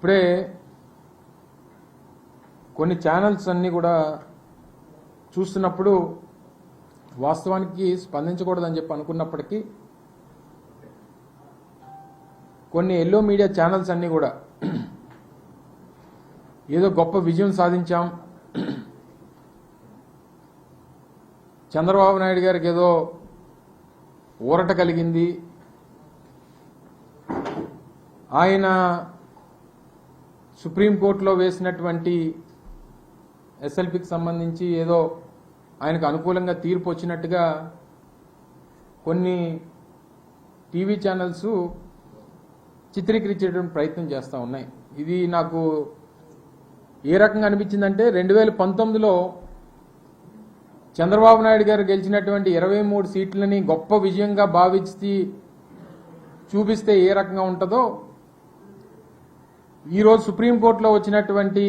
ఇప్పుడే కొన్ని ఛానల్స్ అన్నీ కూడా చూస్తున్నప్పుడు వాస్తవానికి స్పందించకూడదని చెప్పి అనుకున్నప్పటికీ కొన్ని ఎల్లో మీడియా ఛానల్స్ అన్నీ కూడా ఏదో గొప్ప విజయం సాధించాం, చంద్రబాబు నాయుడు గారికి ఏదో ఊరట కలిగింది, ఆయన సుప్రీంకోర్టులో వేసినటువంటి ఎస్ఎల్పికి సంబంధించి ఏదో ఆయనకు అనుకూలంగా తీర్పు వచ్చినట్టుగా కొన్ని టీవీ ఛానల్స్ చిత్రీకరించేటువంటి ప్రయత్నం చేస్తూ ఉన్నాయి. ఇది నాకు ఏ రకంగా అనిపించిందంటే 2019లో చంద్రబాబు నాయుడు గారు గెలిచినటువంటి 23 సీట్లని గొప్ప విజయంగా భావించి చూపిస్తే ఏ రకంగా ఉంటుందో ఈరోజు సుప్రీంకోర్టులో వచ్చినటువంటి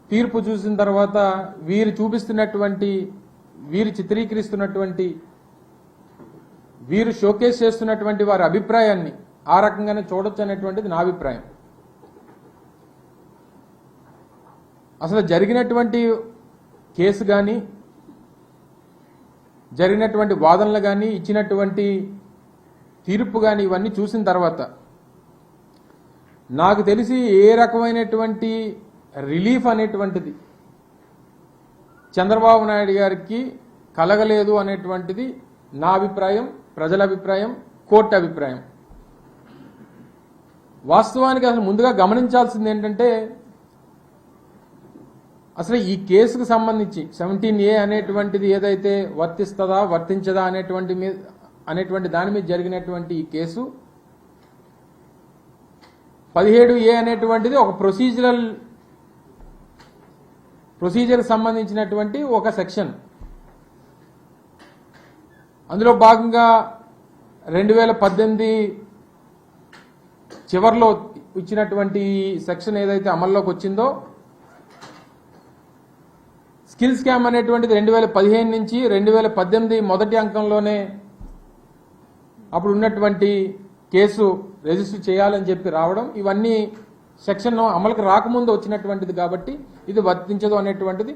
తీర్పు చూసిన తర్వాత వీరు చూపిస్తున్నటువంటి, వీరు చిత్రీకరిస్తున్నటువంటి, వీరు షోకేస్ చేస్తున్నటువంటి వారి అభిప్రాయాన్ని ఆ రకంగానే చూడొచ్చు అనేటువంటిది నా అభిప్రాయం. అసలు జరిగినటువంటి కేసు కానీ, జరిగినటువంటి వాదనలు కానీ, ఇచ్చినటువంటి తీర్పు కానీ ఇవన్నీ చూసిన తర్వాత నాకు తెలిసి ఏ రకమైనటువంటి రిలీఫ్ అనేటువంటిది చంద్రబాబు నాయుడు గారికి కలగలేదు అనేటువంటిది నా అభిప్రాయం, ప్రజల అభిప్రాయం, కోర్టు అభిప్రాయం. వాస్తవానికి అసలు ముందుగా గమనించాల్సింది ఏంటంటే అసలు ఈ కేసుకు సంబంధించి 17A అనేటువంటిది ఏదైతే వర్తిస్తుందా వర్తించదా అనేటువంటి దాని మీద జరిగినటువంటి ఈ కేసు 17A అనేటువంటిది ఒక ప్రొసీజర్ సంబంధించినటువంటి ఒక సెక్షన్. అందులో భాగంగా 2018 చివరిలో ఇచ్చినటువంటి సెక్షన్ ఏదైతే అమల్లోకి వచ్చిందో, స్కిల్ స్కామ్ అనేటువంటిది 2015 నుంచి 2018 మొదటి అంకంలోనే అప్పుడు ఉన్నటువంటి కేసు రిజిస్టర్ చేయాలని చెప్పి రావడం, ఇవన్నీ సెక్షన్ అమలుకు రాకముందు వచ్చినటువంటిది కాబట్టి ఇది వర్తించదు అనేటువంటిది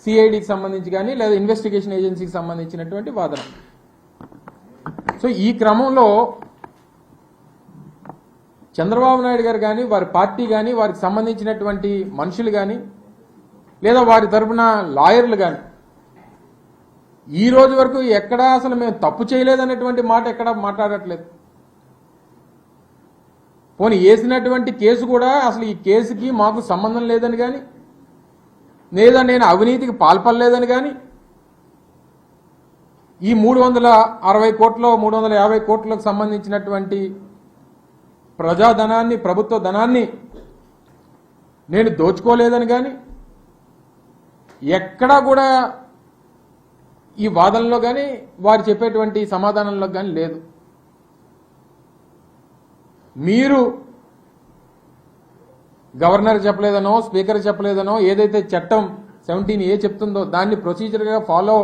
సిఐడికి సంబంధించి కానీ లేదా ఇన్వెస్టిగేషన్ ఏజెన్సీకి సంబంధించినటువంటి వాదన. సో ఈ క్రమంలో చంద్రబాబు నాయుడు గారు కానీ, వారి పార్టీ కానీ, వారికి సంబంధించినటువంటి మనుషులు కానీ, లేదా వారి తరఫున లాయర్లు కానీ ఈ రోజు వరకు ఎక్కడా అసలు మేము తప్పు చేయలేదనేటువంటి మాట ఎక్కడా మాట్లాడట్లేదు. పోనీ వేసినటువంటి కేసు కూడా అసలు ఈ కేసుకి మాకు సంబంధం లేదని కానీ, లేదా నేను అవినీతికి పాల్పడలేదని కానీ, ఈ 360 కోట్లు 350 కోట్లకు సంబంధించినటువంటి ప్రజాధనాన్ని, ప్రభుత్వ ధనాన్ని నేను దోచుకోలేదని కానీ ఎక్కడా కూడా ఈ వాదనలో కానీ వారు చెప్పేటువంటి సమాధానంలో కానీ లేదు. మీరు గవర్నర్ చెప్పలేదనో, స్పీకర్ చెప్పలేదనో, ఏదైతే చట్టం 17A చెప్తుందో దాన్ని ప్రొసీజర్గా ఫాలో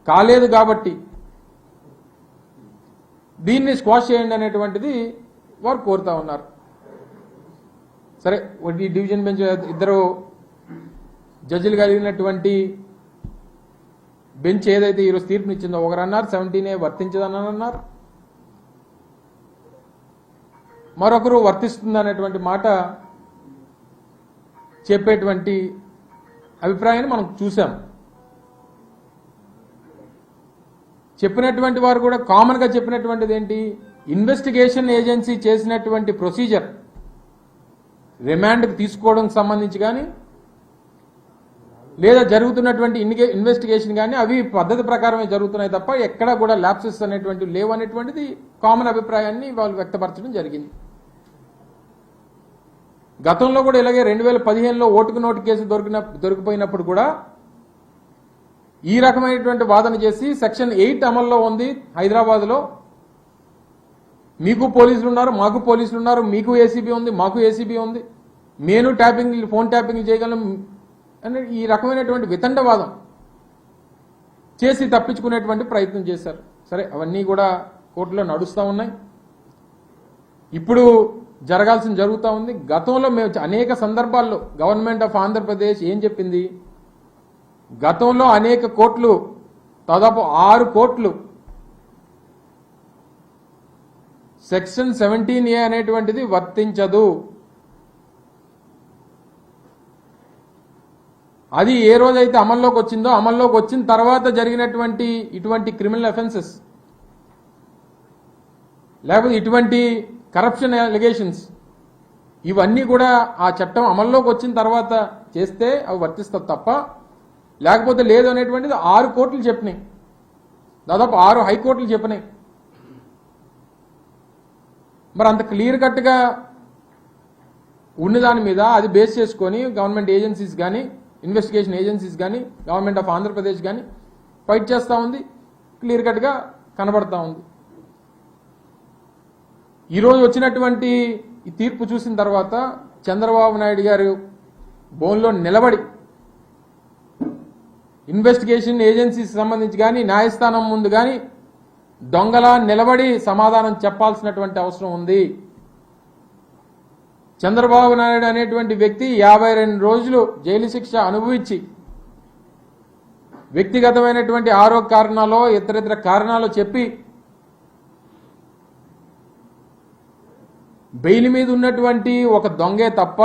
కాలేదు కాబట్టి దీన్ని స్క్వాష్ చేయండి అనేటువంటిది వారు కోరుతా ఉన్నారు. సరే, ఈ డివిజన్ బెంచ్ ఇద్దరు జడ్జిలు కలిగినటువంటి బెంచ్ ఏదైతే ఈరోజు తీర్పునిచ్చిందో, ఒకరు అన్నారు 17A వర్తించదని అన్నారు, మరొకరు వర్తిస్తుంది అనేటువంటి మాట చెప్పేటువంటి అభిప్రాయాన్ని మనం చూసాం. చెప్పినటువంటి వారు కూడా కామన్గా చెప్పినటువంటిది ఏంటి, ఇన్వెస్టిగేషన్ ఏజెన్సీ చేసినటువంటి ప్రొసీజర్ రిమాండ్కి తీసుకోవడానికి సంబంధించి కానీ, లేదా జరుగుతున్నటువంటి ఇన్వెస్టిగేషన్ కానీ అవి పద్ధతి ప్రకారమే జరుగుతున్నాయి తప్ప ఎక్కడా కూడా ల్యాప్సెస్ అనేటువంటివి లేవు అనేటువంటిది కామన్ అభిప్రాయాన్ని వాళ్ళు వ్యక్తపరచడం జరిగింది. గతంలో కూడా ఇలాగే 2015లో ఓటుకు నోటు కేసు దొరికిపోయినప్పుడు కూడా ఈ రకమైనటువంటి వాదన చేసి సెక్షన్ 8 అమల్లో ఉంది హైదరాబాద్లో, మీకు పోలీసులు ఉన్నారు, మాకు పోలీసులు ఉన్నారు, మీకు ఏసీబీ ఉంది, మాకు ఏసీబీ ఉంది, నేను ఫోన్ ట్యాపింగ్ చేయగలం అని ఈ రకమైనటువంటి వితండవాదం చేసి తప్పించుకునేటువంటి ప్రయత్నం చేశారు. సరే, అవన్నీ కూడా కోర్టులో నడుస్తూ ఉన్నాయి. ఇప్పుడు జరగాల్సింది జరుగుతూ ఉంది. గతంలో మేము అనేక సందర్భాల్లో గవర్నమెంట్ ఆఫ్ ఆంధ్రప్రదేశ్ ఏం చెప్పింది, గతంలో అనేక కోట్లు, దాదాపు 6 కోట్లు సెక్షన్ 17A అనేటువంటిది వర్తించదు. అది ఏ రోజైతే అమల్లోకి వచ్చిందో, అమల్లోకి వచ్చిన తర్వాత జరిగినటువంటి ఇటువంటి క్రిమినల్ అఫెన్సెస్ లేకపోతే ఇటువంటి కరప్షన్ అలిగేషన్స్ ఇవన్నీ కూడా ఆ చట్టం అమల్లోకి వచ్చిన తర్వాత చేస్తే అవి వర్తిస్తుంది తప్ప లేకపోతే లేదు అనేటువంటిది 6 కోట్లు చెప్పినాయి. దాదాపు 6 హైకోర్టులు చెప్పినాయి. మరి అంత క్లియర్ కట్గా ఉన్న దాని మీద అది బేస్ చేసుకొని గవర్నమెంట్ ఏజెన్సీస్ కానీ, ఇన్వెస్టిగేషన్ ఏజెన్సీస్ కానీ, గవర్నమెంట్ ఆఫ్ ఆంధ్రప్రదేశ్ కానీ ఫైట్ చేస్తూ ఉంది. క్లియర్ కట్గా కనబడతా ఉంది. ఈరోజు వచ్చినటువంటి ఈ తీర్పు చూసిన తర్వాత చంద్రబాబు నాయుడు గారు బోన్లో నిలబడి ఇన్వెస్టిగేషన్ ఏజెన్సీస్ సంబంధించి కానీ, న్యాయస్థానం ముందు కానీ దొంగలా నిలబడి సమాధానం చెప్పాల్సినటువంటి అవసరం ఉంది. చంద్రబాబు నాయుడు అనేటువంటి వ్యక్తి 52 రోజులు జైలు శిక్ష అనుభవించి వ్యక్తిగతమైనటువంటి ఆరోగ్య కారణాలు, ఇతరితర కారణాలు చెప్పి బెయిల్ మీద ఉన్నటువంటి ఒక దొంగే తప్ప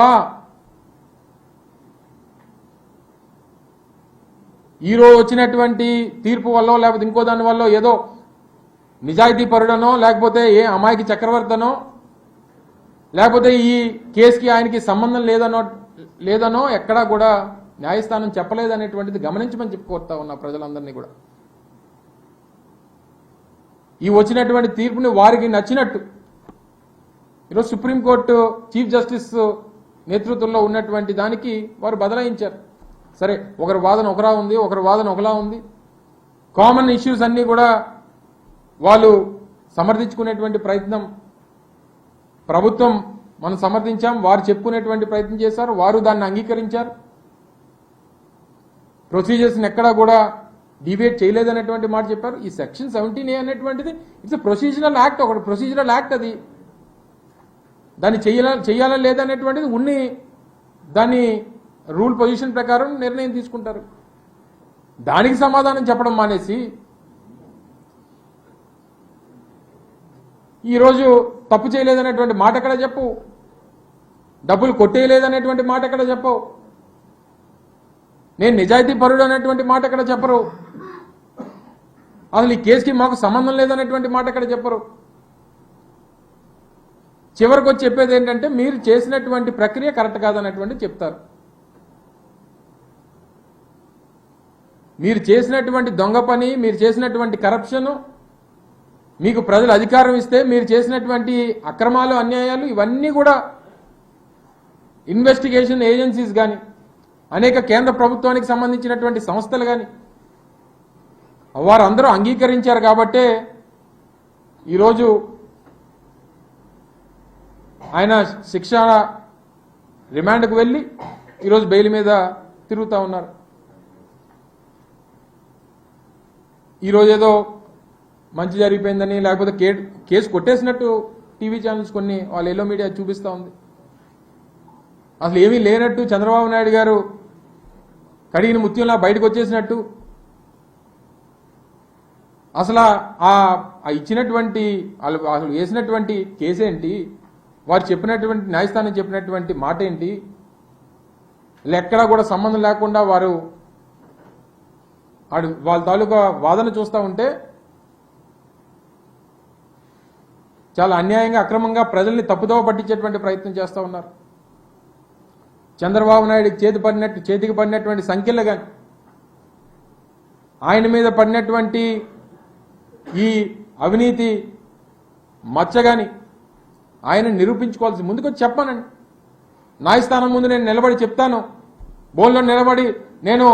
ఈరోజు వచ్చినటువంటి తీర్పు వల్ల లేకపోతే ఇంకో దాని వల్ల ఏదో నిజాయితీ పరుడనో లేకపోతే ఏ అమాయకి చక్రవర్తనో లేకపోతే ఈ కేసుకి ఆయనకి సంబంధం లేదనో ఎక్కడా కూడా న్యాయస్థానం చెప్పలేదనేటువంటిది గమనించమని చెప్పుకోతా ఉన్నా ప్రజలందరినీ కూడా. ఈ వచ్చినటువంటి తీర్పుని వారికి నచ్చినట్టు ఈరోజు సుప్రీంకోర్టు చీఫ్ జస్టిస్ నేతృత్వంలో ఉన్నటువంటి దానికి వారు బదలాయించారు. సరే, ఒకరి వాదన ఒకలా ఉంది, ఒకరి వాదన ఒకలా ఉంది. కామన్ ఇష్యూస్ అన్నీ కూడా వాళ్ళు సమర్థించుకునేటువంటి ప్రయత్నం, ప్రభుత్వం మనం సమర్థించాం, వారు చెప్పుకునేటువంటి ప్రయత్నం చేశారు, వారు దాన్ని అంగీకరించారు. ప్రొసీజర్స్ని ఎక్కడా కూడా డిబేట్ చేయలేదనేటువంటి మాట చెప్పారు. ఈ సెక్షన్ 17A అనేటువంటిది ఇట్స్ ప్రొసీజరల్ యాక్ట్, ఒకటి ప్రొసీజరల్ యాక్ట్. అది దాన్ని చేయాలా లేదనేటువంటిది ఉన్ని దాన్ని రూల్ పొజిషన్ ప్రకారం నిర్ణయం తీసుకుంటారు. దానికి సమాధానం చెప్పడం మానేసి ఈరోజు తప్పు చేయలేదనేటువంటి మాట ఎక్కడ చెప్పు, డబ్బులు కొట్టేయలేదనేటువంటి మాట ఎక్కడ చెప్పవు, నేను నిజాయితీ పరుడు అనేటువంటి మాట ఎక్కడ చెప్పరు, అసలు ఈ కేసుకి మాకు సంబంధం లేదనేటువంటి మాట ఎక్కడ చెప్పరు. చివరికి వచ్చి చెప్పేది ఏంటంటే మీరు చేసినటువంటి ప్రక్రియ కరెక్ట్ కాదనేటువంటి చెప్తారు. మీరు చేసినటువంటి దొంగ పని, మీరు చేసినటువంటి కరప్షను, మీకు ప్రజలు అధికారం ఇస్తే మీరు చేసినటువంటి అక్రమాలు, అన్యాయాలు ఇవన్నీ కూడా ఇన్వెస్టిగేషన్ ఏజెన్సీస్ కానీ, అనేక కేంద్ర ప్రభుత్వానికి సంబంధించినటువంటి సంస్థలు కానీ వారందరూ అంగీకరించారు. కాబట్టే ఈరోజు ఆయన శిక్ష రిమాండ్కు వెళ్ళి ఈరోజు బెయిల్ మీద తిరుగుతూ ఉన్నారు. ఈరోజు ఏదో మంచి జరిగిపోయిందని లేకపోతే కేసు కొట్టేసినట్టు టీవీ ఛానల్స్ కొన్ని వాళ్ళ ఎల్లో మీడియా చూపిస్తూ ఉంది. అసలు ఏమీ లేనట్టు చంద్రబాబు నాయుడు గారు కడిగిన ముత్యంలా బయటకు వచ్చేసినట్టు, అసలు ఇచ్చినటువంటి అసలు వేసినటువంటి కేసేంటి, వారు చెప్పినటువంటి న్యాయస్థానం చెప్పినటువంటి మాట ఏంటి, ఎక్కడా కూడా సంబంధం లేకుండా వారు వాళ్ళ తాలూకా వాదన చూస్తూ ఉంటే చాలా అన్యాయంగా, అక్రమంగా ప్రజల్ని తప్పుదోవ పట్టించేటువంటి ప్రయత్నం చేస్తూ ఉన్నారు. చంద్రబాబు నాయుడికి చేతికి పడినటువంటి సంఖ్యలు కానీ, ఆయన మీద పడినటువంటి ఈ అవినీతి మచ్చ కానీ ఆయన నిరూపించుకోవాల్సి ముందుకొచ్చి చెప్పానండి. న్యాయస్థానం ముందు నేను నిలబడి చెప్తాను, బోన్లో నిలబడి నేను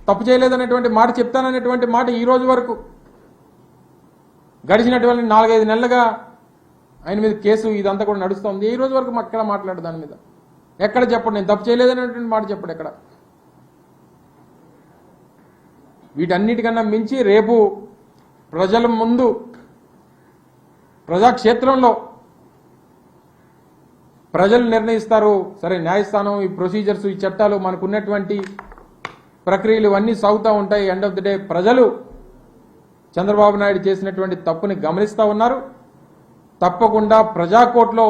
తప్పు చేయలేదనేటువంటి మాట చెప్తాననేటువంటి మాట ఈ రోజు వరకు గడిచినటువంటి 4-5 నెలలుగా ఆయన మీద కేసు ఇదంతా కూడా నడుస్తుంది. ఈ రోజు వరకు ఎక్కడ మాట్లాడు దాని మీద, ఎక్కడ చెప్పడు నేను తప్పు చేయలేదనేటువంటి మాట చెప్పడు ఎక్కడ. వీటన్నిటికన్నా మించి రేపు ప్రజల ముందు ప్రజాక్షేత్రంలో ప్రజలు నిర్ణయిస్తారు. సరే, న్యాయస్థానం, ఈ ప్రొసీజర్స్, ఈ చట్టాలు, మనకున్నటువంటి ప్రక్రియలు ఇవన్నీ సాగుతూ ఉంటాయి. ఎండ్ ఆఫ్ ది డే ప్రజలు చంద్రబాబు నాయుడు చేసినటువంటి తప్పుని గమనిస్తూ ఉన్నారు. తప్పకుండా ప్రజాకోర్టులో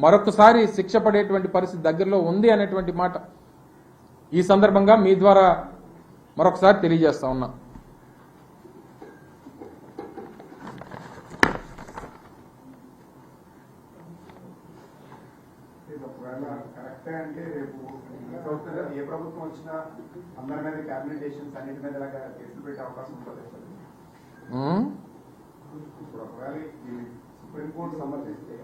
మరొకసారి శిక్ష పడేటువంటి పరిస్థితి దగ్గరలో ఉంది అనేటువంటి మాట ఈ సందర్భంగా మీ ద్వారా మరొకసారి తెలియజేస్తా ఉన్నా. కరెక్టే అంటే రేపు ఏ ప్రభుత్వం వచ్చినా అందరి మీద క్యాబినెట్ డెసిషన్స్ అన్నిటి మీద కేసులు పెట్టే అవకాశం ఉంటుంది. ఇప్పుడు ఒకవేళ ఈ సుప్రీంకోర్టు సమర్థిస్తే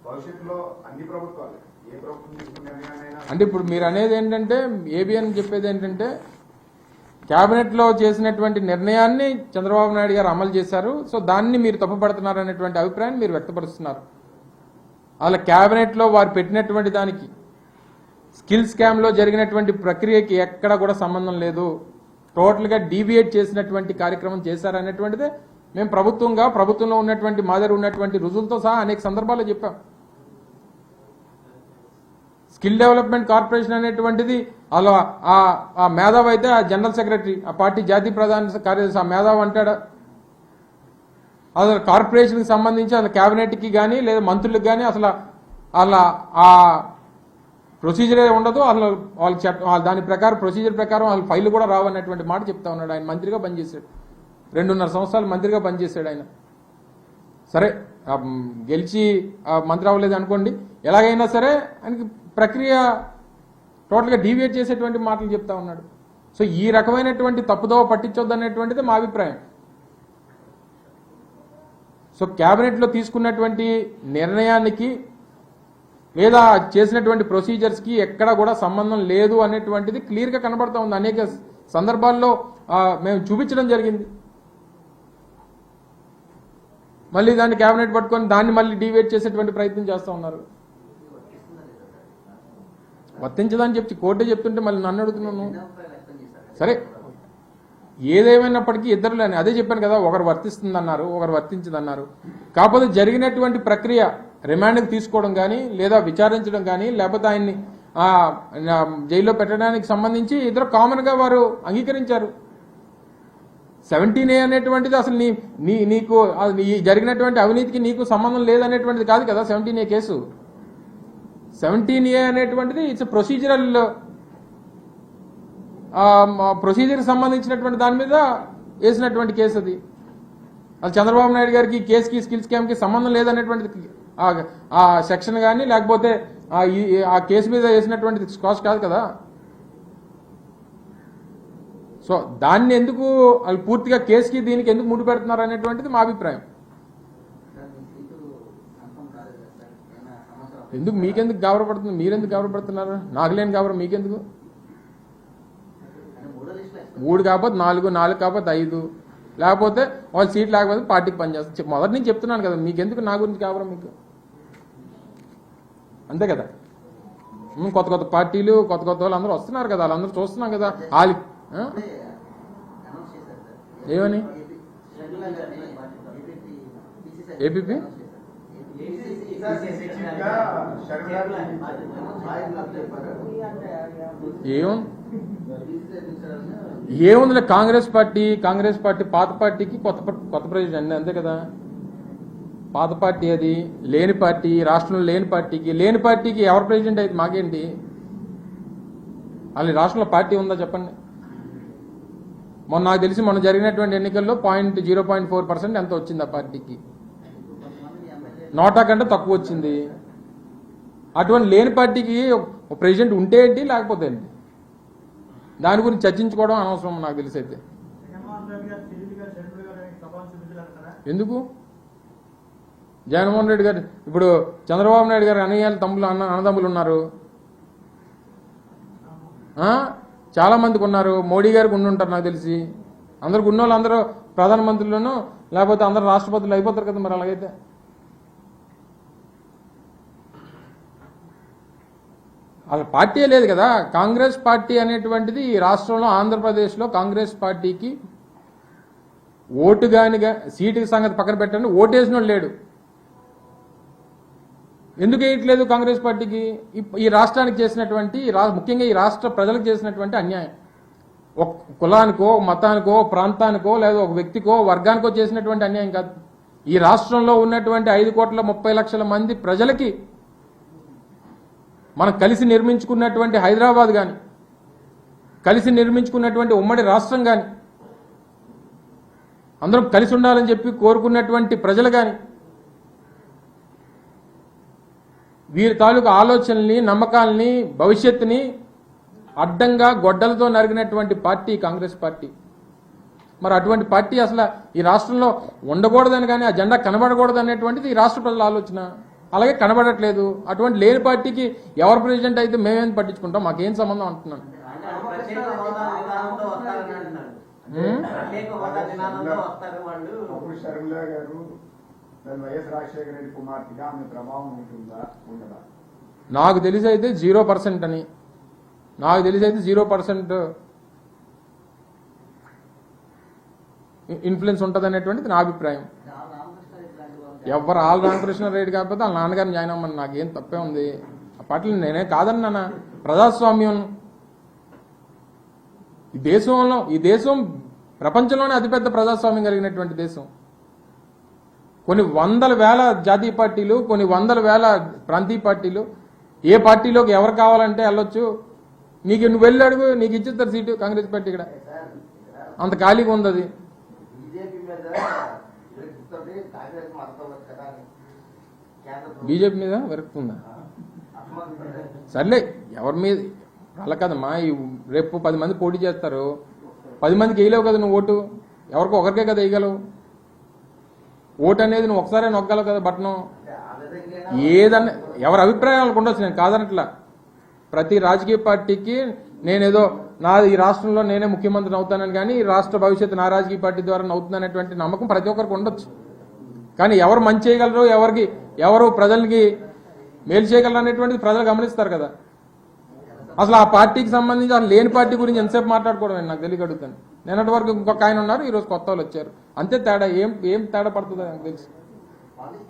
భవిష్యత్తులో అన్ని ప్రభుత్వాలు ఏ ప్రభుత్వం తీసుకునే నిర్ణయాలైనా అంటే ఇప్పుడు మీరు అనేది ఏంటంటే, ఏబిఎన్ చెప్పేది ఏంటంటే, కేబినెట్ లో చేసినటువంటి నిర్ణయాన్ని చంద్రబాబు నాయుడు గారు అమలు చేశారు, సో దాన్ని మీరు తప్పుపడుతున్నారు అనేటువంటి అభిప్రాయాన్ని మీరు వ్యక్తపరుస్తున్నారు. అలా కేబినెట్ లో వారు పెట్టినటువంటి దానికి స్కిల్ స్కామ్ లో జరిగినటువంటి ప్రక్రియకి ఎక్కడ కూడా సంబంధం లేదు, టోటల్ గా డీవియేట్ చేసినటువంటి కార్యక్రమం చేశారనేటువంటిదే మేము ప్రభుత్వంలో ఉన్నటువంటి మా దగ్గర ఉన్నటువంటి రుజువులతో సహా అనేక సందర్భాల్లో చెప్పాం. స్కిల్ డెవలప్మెంట్ కార్పొరేషన్ అనేటువంటిది అలా ఆ మేధావి అయితే ఆ జనరల్ సెక్రటరీ, ఆ పార్టీ జాతీయ ప్రధాన కార్యదర్శి ఆ మేధావి అంటాడా? అసలు కార్పొరేషన్కి సంబంధించి అసలు క్యాబినెట్కి కానీ లేదా మంత్రులకు కానీ అసలు అలా ఆ ప్రొసీజరే ఉండదు. అసలు వాళ్ళ దాని ప్రకారం ప్రొసీజర్ ప్రకారం వాళ్ళ ఫైల్ కూడా రావన్నటువంటి మాట చెప్తా ఉన్నాడు. ఆయన మంత్రిగా పనిచేశాడు, 2.5 సంవత్సరాలు మంత్రిగా పనిచేశాడు ఆయన. సరే, గెలిచి మంత్రి అవ్వలేదు అనుకోండి, ఎలాగైనా సరే ఆయనకి ప్రక్రియ టోటల్గా డీవియేట్ చేసేటువంటి మాటలు చెప్తా ఉన్నాడు. సో ఈ రకమైనటువంటి తప్పుదోవ పట్టించొద్దు అనేటువంటిది మా అభిప్రాయం. సో క్యాబినెట్లో తీసుకున్నటువంటి నిర్ణయానికి లేదా చేసినటువంటి ప్రొసీజర్స్కి ఎక్కడ కూడా సంబంధం లేదు అనేటువంటిది క్లియర్గా కనబడతా ఉంది. అనేక సందర్భాల్లో మేము చూపించడం జరిగింది. మళ్ళీ దాన్ని క్యాబినెట్ పట్టుకొని దాన్ని మళ్ళీ డీవియేట్ చేసేటువంటి ప్రయత్నం చేస్తూ ఉన్నారు. వర్తించదని చెప్పి కోర్టే చెప్తుంటే మళ్ళీ నన్ను అడుగుతున్నాను. సరే, ఏదేమైనప్పటికీ ఇద్దరులేని అదే చెప్పాను కదా, ఒకరు వర్తిస్తుందన్నారు, ఒకరు వర్తించదన్నారు. కాకపోతే జరిగినటువంటి ప్రక్రియ రిమాండ్కి తీసుకోవడం కానీ లేదా విచారించడం కానీ లేకపోతే ఆయన్ని జైల్లో పెట్టడానికి సంబంధించి ఇద్దరు కామన్గా వారు అంగీకరించారు. 17A అనేటువంటిది అసలు నీకు జరిగినటువంటి అవినీతికి నీకు సంబంధం లేదనేటువంటిది కాదు కదా 17A కేసు. 17A అనేటువంటిది ఇట్స్ ప్రొసీజర్కి సంబంధించినటువంటి దాని మీద వేసినటువంటి కేసు అది. అది చంద్రబాబు నాయుడు గారికి కేసుకి స్కిల్ స్కామ్కి సంబంధం లేదనేటువంటిది ఆ సెక్షన్ కానీ లేకపోతే ఆ కేసు మీద వేసినటువంటి స్కాష్ కాదు కదా. సో దాన్ని ఎందుకు వాళ్ళు పూర్తిగా కేసుకి దీనికి ఎందుకు ముడి పెడుతున్నారు అనేటువంటిది మా అభిప్రాయం. ఎందుకు మీకెందుకు గౌరవపడుతుంది? మీరెందుకు గౌరవపడుతున్నారు? నాకు లేని గౌరవం మీకెందుకు? 3 కాకపోతే 4, 4 కాకపోతే 5, లేకపోతే వాళ్ళు సీట్ లేకపోతే పార్టీకి పనిచేస్తారు. మొదటి నుంచి చెప్తున్నాను కదా, మీకెందుకు నా గురించి గౌరవం? మీకు అంతే కదా. కొత్త కొత్త పార్టీలు కొత్త వాళ్ళు అందరూ వస్తున్నారు కదా, వాళ్ళందరూ చూస్తున్నాం కదా. వాళ్ళు ఏమని ఏపీపీ ఏముందిలే, కాంగ్రెస్ పార్టీ పాత పార్టీకి కొత్త ప్రెసిడెంట్ అంతే కదా. పాత పార్టీ అది, లేని పార్టీ, రాష్ట్రంలో లేని పార్టీకి ఎవరు ప్రెసిడెంట్ అయితే మాకేంటి? వాళ్ళు రాష్ట్రంలో పార్టీ ఉందా చెప్పండి. నాకు తెలిసి మొన్న జరిగినటువంటి ఎన్నికల్లో 0.4% ఎంత వచ్చింది ఆ పార్టీకి, నోటా కంటే తక్కువ వచ్చింది. అటువంటి లేని పార్టీకి ప్రెసిడెంట్ ఉంటే ఏంటి లేకపోతే ఏంటి, దాని గురించి చర్చించుకోవడం అనవసరం నాకు తెలిసి. అయితే ఎందుకు జగన్మోహన్ రెడ్డి గారు ఇప్పుడు చంద్రబాబు నాయుడు గారు అన్నదమ్ములు ఉన్నారు, చాలా మందికి ఉన్నారు. మోడీ గారికి ఉండుంటారు నాకు తెలిసి. అందరికి ఉన్న వాళ్ళు అందరూ ప్రధానమంత్రులను లేకపోతే అందరూ రాష్ట్రపతులు అయిపోతారు కదా. మరి అలాగైతే వాళ్ళ పార్టీ లేదు కదా. కాంగ్రెస్ పార్టీ అనేటువంటిది ఈ రాష్ట్రంలో ఆంధ్రప్రదేశ్లో కాంగ్రెస్ పార్టీకి ఓటు కానిగా సీటు సంగతి పక్కన పెట్టండి, ఓటేసిన లేడు. ఎందుకు వేయట్లేదు కాంగ్రెస్ పార్టీకి? ఈ రాష్ట్రానికి చేసినటువంటి ముఖ్యంగా ఈ రాష్ట్ర ప్రజలకు చేసినటువంటి అన్యాయం, ఒక కులానికో మతానికో ప్రాంతానికో లేదా ఒక వ్యక్తికో వర్గానికో చేసినటువంటి అన్యాయం కాదు. ఈ రాష్ట్రంలో ఉన్నటువంటి 5,30,00,000 మంది ప్రజలకి మనం కలిసి నిర్మించుకున్నటువంటి హైదరాబాద్ కానీ, కలిసి నిర్మించుకున్నటువంటి ఉమ్మడి రాష్ట్రం కానీ, అందరం కలిసి ఉండాలని చెప్పి కోరుకున్నటువంటి ప్రజలు కానీ, వీరి తాలూకు ఆలోచనల్ని, నమ్మకాలని, భవిష్యత్తుని అడ్డంగా గొడ్డలతో నరిగినటువంటి పార్టీ కాంగ్రెస్ పార్టీ. మరి అటువంటి పార్టీ అసలు ఈ రాష్ట్రంలో ఉండకూడదని కానీ, ఆ జెండా కనబడకూడదు అనేటువంటిది ఈ రాష్ట్ర ప్రజల ఆలోచన. అలాగే కనబడట్లేదు. అటువంటి లేని పార్టీకి ఎవరు ప్రెసిడెంట్ అయితే మేమేం పట్టించుకుంటాం, మాకేం సంబంధం అంటున్నాను. అప్పుడు షర్మిల గారు వైఎస్ రాజశేఖర రెడ్డి కుమార్తెగా ఆమె ప్రభావం ఉంటుందా ఉండదా? నాకు తెలిసి అయితే 0% అని, నాకు తెలిసి అయితే 0% ఇన్ఫ్లుయెన్స్ ఉంటుంది అనేటువంటిది నా అభిప్రాయం. ఎవరు ఆల్ రామకృష్ణారెడ్డి కాకపోతే వాళ్ళ నాన్నగారిని జాయిన్ అవ్వమని నాకేం తప్పే ఉంది. ఆ పార్టీలు నేనే కాదన్నా. ప్రజాస్వామ్యం ఈ దేశం ప్రపంచంలోనే అతిపెద్ద ప్రజాస్వామ్యం కలిగినటువంటి దేశం. కొన్ని వందల వేల జాతీయ పార్టీలు, కొన్ని వందల వేల ప్రాంతీయ పార్టీలు, ఏ పార్టీలోకి ఎవరు కావాలంటే వెళ్ళొచ్చు. నువ్వు వెళ్ళి అడుగు, నీకు ఇచ్చిస్తారు సీటు. కాంగ్రెస్ పార్టీ ఇక్కడ అంత ఖాళీగా ఉంది. అది బీజేపీ మీద వెరుకుతుందా? సర్లే, ఎవరి మీద అలా కదమ్మా. రేపు 10 మంది పోటీ చేస్తారు, 10 మందికి వేయలేవు కదా నువ్వు ఓటు. ఎవరికో ఒకరికే కదా వేయగలవు. ఓటు అనేది నువ్వు ఒకసారి నొక్కగలవు కదా బటను. ఏదన్నా ఎవరి అభిప్రాయాలకు ఉండొచ్చు, నేను కాదనట్లా. ప్రతి రాజకీయ పార్టీకి నేనేదో ఈ రాష్ట్రంలో నేనే ముఖ్యమంత్రిని అవుతానని కానీ, ఈ రాష్ట్ర భవిష్యత్తు నా రాజకీయ పార్టీ ద్వారా అవుతుందనేటువంటి నమ్మకం ప్రతి ఒక్కరికి ఉండొచ్చు. కానీ ఎవరు మంచి చేయగలరు, ఎవరు ప్రజలకి మేలు చేయగలరు అనేటువంటిది ప్రజలు గమనిస్తారు కదా. అసలు ఆ పార్టీకి సంబంధించి అసలు లేని పార్టీ గురించి ఎంతసేపు మాట్లాడుకోవడం నాకు తెలియక అడుగుతాను. నిన్నటి వరకు ఇంకొక ఆయన ఉన్నారు, ఈరోజు కొత్త వాళ్ళు వచ్చారు. అంతే తేడా. ఏం తేడా పడుతుందో నాకు తెలుసు.